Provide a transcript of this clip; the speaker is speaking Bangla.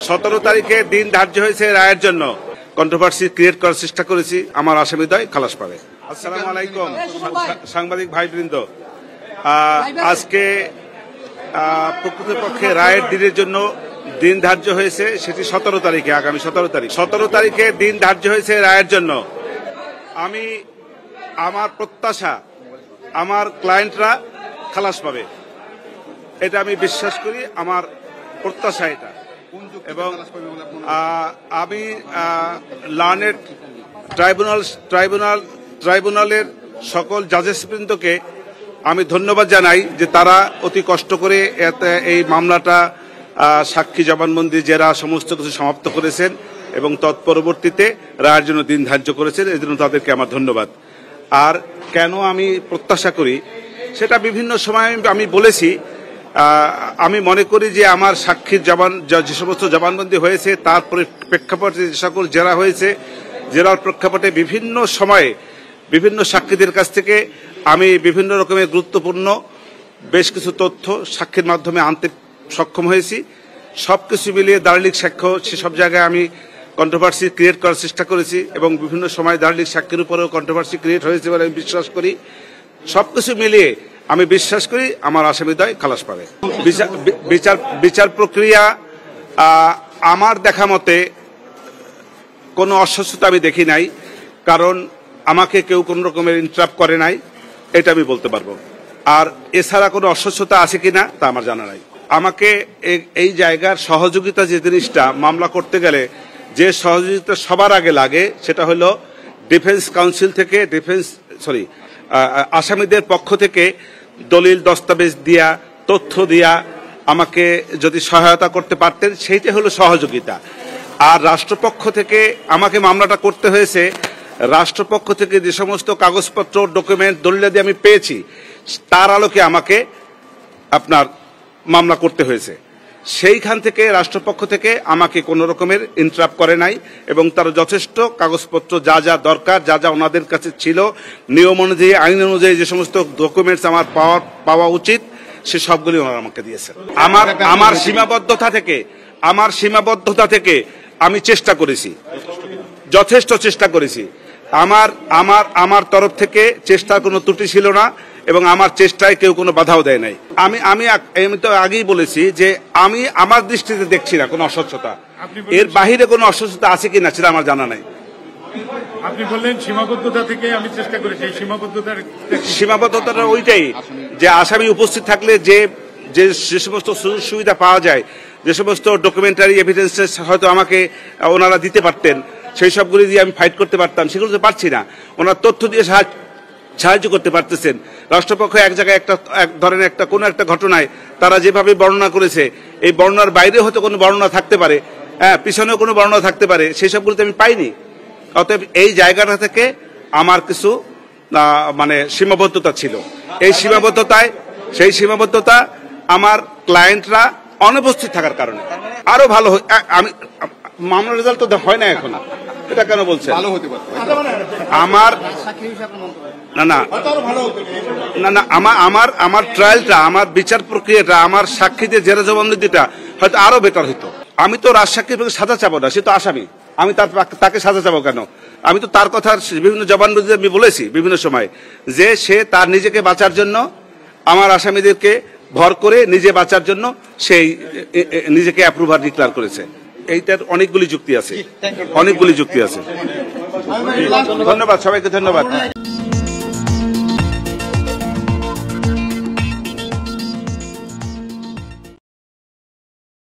17 তারিখে দিন ধার্য হয়েছে রায়ের জন্য। কন্ট্রোভার্সি ক্রিয়েট করার চেষ্টা করেছি, আমার আসামিদ্বয় খালাস পাবে। আসসালামু আলাইকুম সাংবাদিক ভাইবৃন্দ, আজকে প্রকৃতপক্ষে রায়ের দিনের জন্য দিন ধার্য হয়েছে, সেটি 17 তারিখে, আগামী 17 তারিখে দিন ধার্য হয়েছে রায়ের জন্য। আমি আমার প্রত্যাশা আমার ক্লায়েন্টরা খালাস পাবে, এটা আমি বিশ্বাস করি, আমার প্রত্যাশা এটা। এবং আমি লার্নেড ট্রাইব্যুনালের সকল জাজেসবৃন্দকে আমি ধন্যবাদ জানাই যে তারা অতি কষ্ট করে এই মামলাটা সাক্ষী জবানবন্দি জেরা সমস্ত কিছু সমাপ্ত করেছেন এবং তৎপরবর্তীতে রায়ের জন্য দিন ধার্য করেছেন, এই জন্য তাদেরকে আমার ধন্যবাদ। আর কেন আমি প্রত্যাশা করি সেটা বিভিন্ন সময় আমি বলেছি। আমি মনে করি যে আমার সাক্ষীর যে সমস্ত জবানবন্দি হয়েছে তার প্রেক্ষাপটে যে সকল জেরা হয়েছে, জেরার প্রেক্ষাপটে বিভিন্ন সময়ে বিভিন্ন সাক্ষীদের কাছ থেকে আমি বিভিন্ন রকমের গুরুত্বপূর্ণ বেশ কিছু তথ্য সাক্ষীর মাধ্যমে আনতে সক্ষম হয়েছি। সবকিছু মিলিয়ে দালিলিক সাক্ষ্য সেসব জায়গায় আমি কন্ট্রোভার্সি ক্রিয়েট করার চেষ্টা করেছি এবং বিভিন্ন সময় দালিলিক সাক্ষীর উপরেও কন্ট্রোভার্সি ক্রিয়েট হয়েছে বলে আমি বিশ্বাস করি। সবকিছু মিলিয়ে আমি বিশ্বাস করি আমার আসামিদ্বয় খালাস পাবে। বিচার প্রক্রিয়া আমার দেখা মতে কোনো অস্বচ্ছতা আমি দেখি নাই, কারণ আমাকে কেউ কোন রকমের ইন্টারাপ্ট করে নাই, এটা আমি বলতে পারবো। আর এছাড়া কোনো অস্বচ্ছতা আছে কিনা তা আমার জানা নাই। আমাকে এই জায়গার সহযোগিতা যে জিনিসটা মামলা করতে গেলে যে সহযোগিতা সবার আগে লাগে সেটা হলো ডিফেন্স কাউন্সিল থেকে আসামিদের পক্ষ থেকে দলিল দস্তাবেজ দিয়া তথ্য দিয়া আমাকে যদি সহায়তা করতে পারতেন সেইটা হলো সহযোগিতা। আর রাষ্ট্রপক্ষ থেকে আমাকে মামলাটা করতে হয়েছে, রাষ্ট্রপক্ষ থেকে যে সমস্ত কাগজপত্র ডকুমেন্ট দলিলাদি আমি পেয়েছি তার আলোকে আমাকে আপনার মামলা করতে হয়েছে। সেইখান থেকে রাষ্ট্রপক্ষ থেকে আমাকে কোন রকমের ইন্টারাপ্ট করে নাই এবং তার যথেষ্ট কাগজপত্র যা যা দরকার, যা যা ওনাদের কাছে ছিল নিয়ম অনুযায়ী, আইন অনুযায়ী যে সমস্ত ডকুমেন্টস আমার পাওয়া উচিত সে সবগুলি ওনারা আমাকে দিয়েছে। আমার সীমাবদ্ধতা থেকে আমি চেষ্টা করেছি, যথেষ্ট চেষ্টা করেছি। আমার তরফ থেকে চেষ্টার কোনো ত্রুটি ছিল না এবং আমার চেষ্টায় কেউ কোনো বাধাও দেয় নাই। আমি তো আগেই বলেছি যে আমি আমার দৃষ্টিতে দেখছি না কোনো অস্বচ্ছতা, এর বাহিরে কোনো অস্বচ্ছতা আছে কিনা সেটা আমার জানা নাই। আপনি বললেন সীমাবদ্ধতা থেকে আমি চেষ্টা করেছি, সীমাবদ্ধতাটা ওইটাই যে আসামি উপস্থিত থাকলে যে সমস্ত সুযোগ সুবিধা পাওয়া যায়, যে সমস্ত ডকুমেন্টারি এভিডেন্সেস হয়তো আমাকে ওনারা দিতে পারতেন, সেই সবগুলি দিয়ে আমি ফাইট করতে পারতাম, সেগুলো তো পারছি না। ওনার তথ্য দিয়ে সাহায্য করতে পারতেছেন। রাষ্ট্রপক্ষ এক জায়গায় ধরেন কোনো একটা ঘটনায় তারা যেভাবে বর্ণনা করেছে, এই বর্ণনার বাইরে হয়তো কোনো বর্ণনা থাকতে পারে, পিছনেও কোনো বর্ণনা থাকতে পারে, সেই সবগুলোতে আমি পাইনি। অতএব এই জায়গাটা থেকে আমার কিছু সীমাবদ্ধতা ছিল। সেই সীমাবদ্ধতা আমার ক্লায়েন্টরা অনুপস্থিত থাকার কারণে আরো ভালো। আমি মামলার রেজাল্ট তো হয় না এখন, এটা কেন বলছেন? আমার ট্রায়ালটা, আমার বিচার প্রক্রিয়াটা, আমার সাক্ষীদের জেরা জবানবন্দিটা হয়তো আরো বেটার হতো। আমি তো রাজসাক্ষীর সাজা চাবো না, সে তো আসামি, আমি তাকে সাজা চাবো কেন? আমি তো তার কথা বিভিন্ন জবানবন্দি আমি বলেছি বিভিন্ন সময় যে সে তার নিজেকে বাঁচার জন্য, আমার আসামিদেরকে ভর করে নিজে বাঁচার জন্য সেই নিজেকে অ্যাপ্রুভার ডিক্লেয়ার করেছে। এইটার অনেকগুলি যুক্তি আছে। ধন্যবাদ সবাইকে, ধন্যবাদ।